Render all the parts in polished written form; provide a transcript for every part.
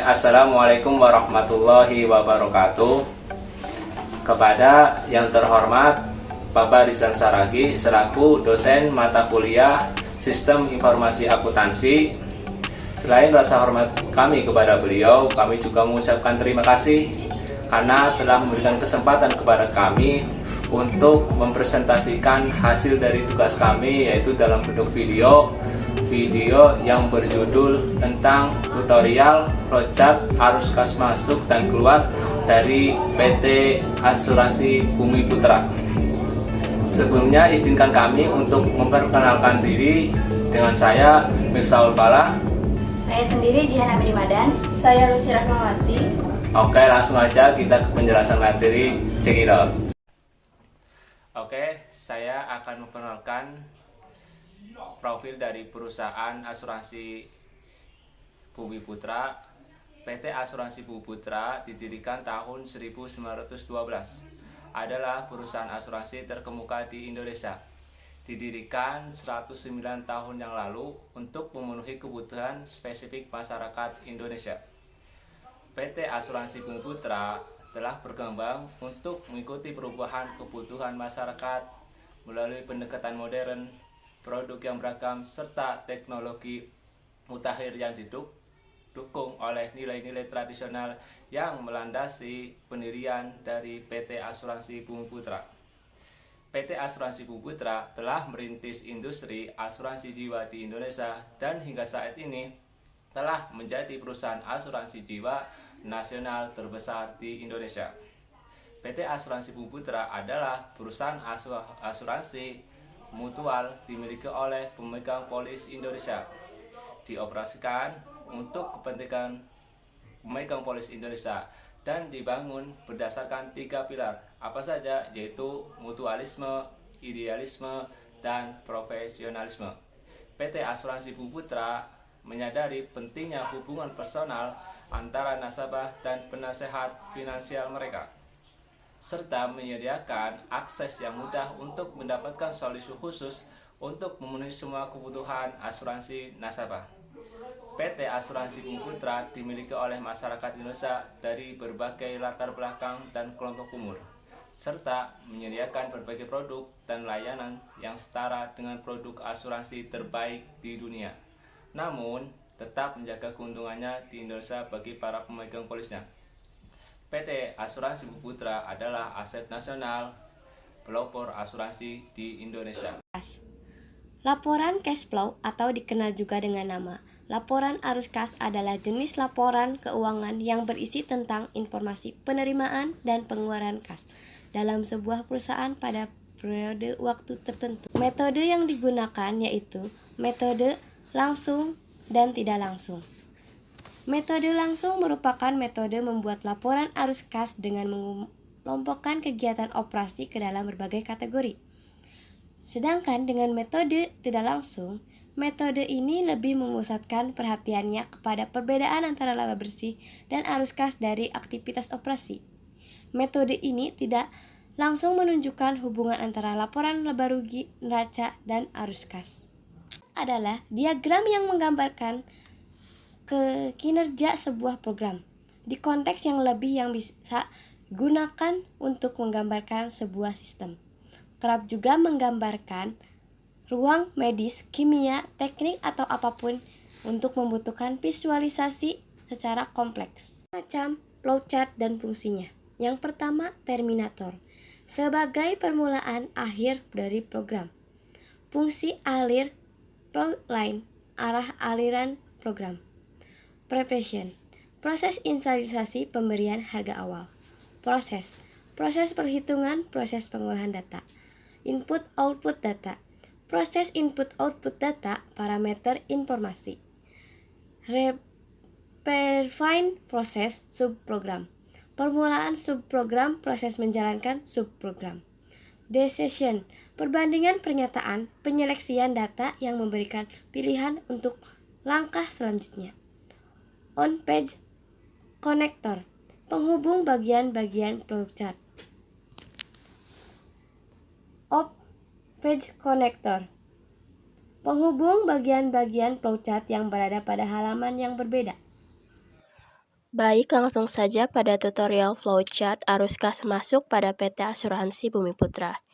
Assalamualaikum warahmatullahi wabarakatuh. Kepada yang terhormat Bapak Rizal Saragi selaku dosen mata kuliah Sistem Informasi Akuntansi. Selain rasa hormat kami kepada beliau, kami juga mengucapkan terima kasih karena telah memberikan kesempatan kepada kami untuk mempresentasikan hasil dari tugas kami, yaitu dalam bentuk video yang berjudul tentang tutorial flowchart arus kas masuk dan keluar dari PT Asuransi Bumi Putra. Sebelumnya izinkan kami untuk memperkenalkan diri. Dengan saya Miftahul Falah. Saya sendiri Jihan Amiri Madan. Saya Lucy Rahmawati. Oke, langsung aja kita ke penjelasan materi. Check it out. Oke, saya akan memperkenalkan profil dari perusahaan asuransi Bumi Putra. PT Asuransi Bumi Putra didirikan tahun 1912. Adalah perusahaan asuransi terkemuka di Indonesia. Didirikan 109 tahun yang lalu untuk memenuhi kebutuhan spesifik masyarakat Indonesia. PT Asuransi Bumi Putra telah berkembang untuk mengikuti perubahan kebutuhan masyarakat melalui pendekatan modern, produk yang beragam, serta teknologi mutakhir yang didukung oleh nilai-nilai tradisional yang melandasi pendirian dari PT Asuransi Bumi Putra. PT Asuransi Bumi Putra telah merintis industri asuransi jiwa di Indonesia dan hingga saat ini telah menjadi perusahaan asuransi jiwa nasional terbesar di Indonesia. PT Asuransi Bumi Putra adalah perusahaan asuransi mutual dimiliki oleh pemegang polis Indonesia. Dioperasikan untuk kepentingan pemegang polis Indonesia dan dibangun berdasarkan 3 pilar, apa saja, yaitu mutualisme, idealisme, dan profesionalisme. PT Asuransi Bumi Putra menyadari pentingnya hubungan personal antara nasabah dan penasehat finansial mereka, serta menyediakan akses yang mudah untuk mendapatkan solusi khusus untuk memenuhi semua kebutuhan asuransi nasabah. PT Asuransi Bumi Putra dimiliki oleh masyarakat Indonesia dari berbagai latar belakang dan kelompok umur, serta menyediakan berbagai produk dan layanan yang setara dengan produk asuransi terbaik di dunia. Namun, tetap menjaga keuntungannya di Indonesia bagi para pemegang polisnya. PT Asuransi Bumi Putra adalah aset nasional pelopor asuransi di Indonesia. Laporan cash flow atau dikenal juga dengan nama laporan arus kas adalah jenis laporan keuangan yang berisi tentang informasi penerimaan dan pengeluaran kas dalam sebuah perusahaan pada periode waktu tertentu. Metode yang digunakan yaitu metode langsung dan tidak langsung. Metode langsung merupakan metode membuat laporan arus kas dengan mengelompokkan kegiatan operasi ke dalam berbagai kategori. Sedangkan dengan metode tidak langsung, metode ini lebih memusatkan perhatiannya kepada perbedaan antara laba bersih dan arus kas dari aktivitas operasi. Metode ini tidak langsung menunjukkan hubungan antara laporan laba rugi, neraca, dan arus kas. Adalah diagram yang menggambarkan kinerja sebuah program di konteks yang lebih yang bisa digunakan untuk menggambarkan sebuah sistem. Kerap juga menggambarkan ruang medis, kimia, teknik, atau apapun untuk membutuhkan visualisasi secara kompleks. Macam flowchart dan fungsinya. Yang pertama, terminator. Sebagai permulaan akhir dari program. Fungsi alir, plotline, arah aliran program. Preparation. Proses inisialisasi pemberian harga awal. Proses perhitungan, proses pengolahan data. Input-output data. Proses input-output data, parameter informasi. Refine proses subprogram. Permulaan subprogram, proses menjalankan subprogram. Decision, perbandingan pernyataan, penyeleksian data yang memberikan pilihan untuk langkah selanjutnya. On-page connector, penghubung bagian-bagian flowchart. Off-page connector, penghubung bagian-bagian flowchart yang berada pada halaman yang berbeda. Baik, langsung saja pada tutorial flowchart arus kas masuk pada PT Asuransi Bumi Putra.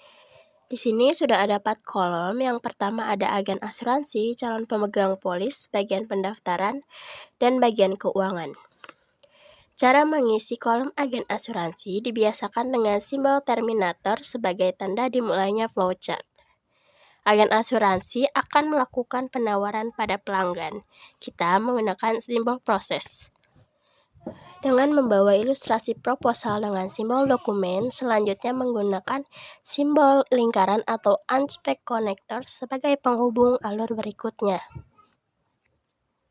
Di sini sudah ada 4 kolom. Yang pertama ada agen asuransi, calon pemegang polis, bagian pendaftaran, dan bagian keuangan. Cara mengisi kolom agen asuransi dibiasakan dengan simbol terminator sebagai tanda dimulainya flowchart. Agen asuransi akan melakukan penawaran pada pelanggan. Kita menggunakan simbol proses. Dengan membawa ilustrasi proposal dengan simbol dokumen, selanjutnya menggunakan simbol lingkaran atau unspec connector sebagai penghubung alur berikutnya.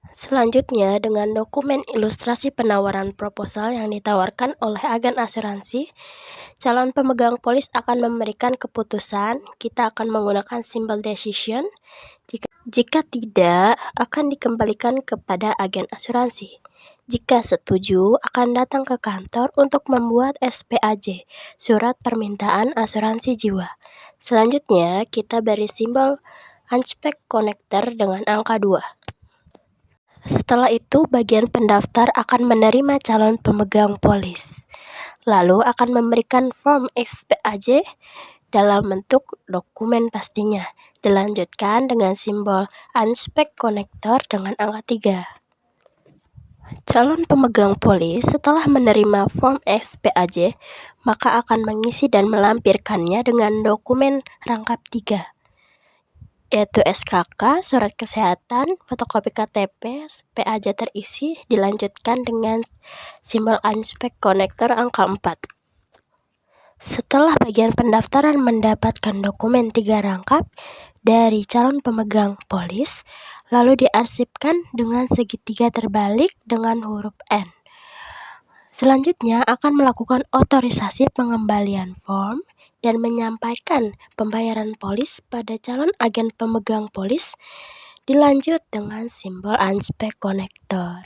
Selanjutnya, dengan dokumen ilustrasi penawaran proposal yang ditawarkan oleh agen asuransi, calon pemegang polis akan memberikan keputusan. Kita akan menggunakan simbol decision. Jika tidak, akan dikembalikan kepada agen asuransi. Jika setuju, akan datang ke kantor untuk membuat SPAJ, Surat Permintaan Asuransi Jiwa. Selanjutnya, kita beri simbol unspec connector dengan angka 2. Setelah itu, bagian pendaftar akan menerima calon pemegang polis. Lalu akan memberikan form SPAJ dalam bentuk dokumen pastinya. Dilanjutkan dengan simbol unspec connector dengan angka 3. Calon pemegang polis setelah menerima form SPAJ, maka akan mengisi dan melampirkannya dengan dokumen rangkap 3, yaitu SKK, surat kesehatan, fotokopi KTP, SPAJ terisi, dilanjutkan dengan simbol unspec connector angka 4. Setelah bagian pendaftaran mendapatkan dokumen 3 rangkap dari calon pemegang polis, lalu diarsipkan dengan segitiga terbalik dengan huruf N. Selanjutnya akan melakukan otorisasi pengembalian form dan menyampaikan pembayaran polis pada calon agen pemegang polis, dilanjut dengan simbol unspec connector.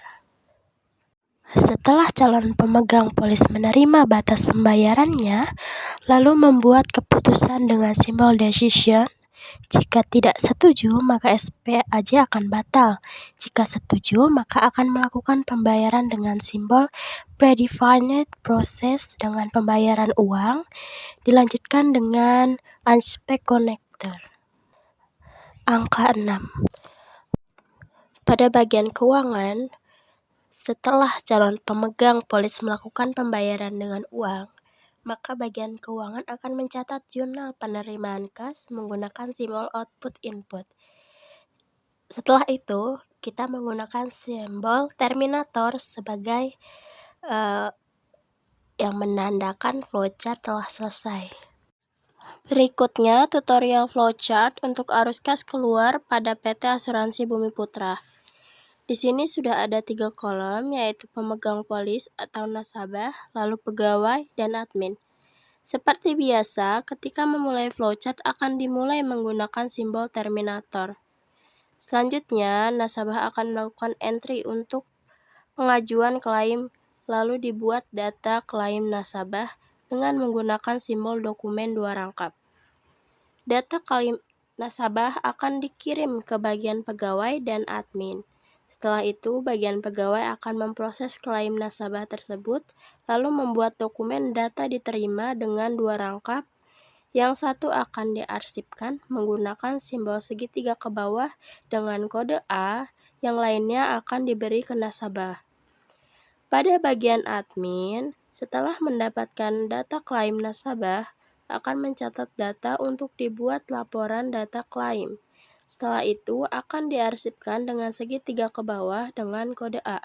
Setelah calon pemegang polis menerima batas pembayarannya, lalu membuat keputusan dengan simbol decision. Jika tidak setuju, maka SPAJ akan batal. Jika setuju, maka akan melakukan pembayaran dengan simbol predefined process dengan pembayaran uang, dilanjutkan dengan unspec connector. Angka 6. Pada bagian keuangan, setelah calon pemegang polis melakukan pembayaran dengan uang, maka bagian keuangan akan mencatat jurnal penerimaan kas menggunakan simbol output input. Setelah itu, kita menggunakan simbol terminator sebagai yang menandakan flowchart telah selesai. Berikutnya, tutorial flowchart untuk arus kas keluar pada PT Asuransi Bumi Putra. Di sini sudah ada 3 kolom, yaitu pemegang polis atau nasabah, lalu pegawai, dan admin. Seperti biasa, ketika memulai flowchart akan dimulai menggunakan simbol terminator. Selanjutnya, nasabah akan melakukan entry untuk pengajuan klaim, lalu dibuat data klaim nasabah dengan menggunakan simbol dokumen 2 rangkap. Data klaim nasabah akan dikirim ke bagian pegawai dan admin. Setelah itu, bagian pegawai akan memproses klaim nasabah tersebut, lalu membuat dokumen data diterima dengan 2 rangkap. Yang satu akan diarsipkan menggunakan simbol segitiga ke bawah dengan kode A, yang lainnya akan diberi ke nasabah. Pada bagian admin, setelah mendapatkan data klaim nasabah, akan mencatat data untuk dibuat laporan data klaim. Setelah itu akan diarsipkan dengan segitiga ke bawah dengan kode A.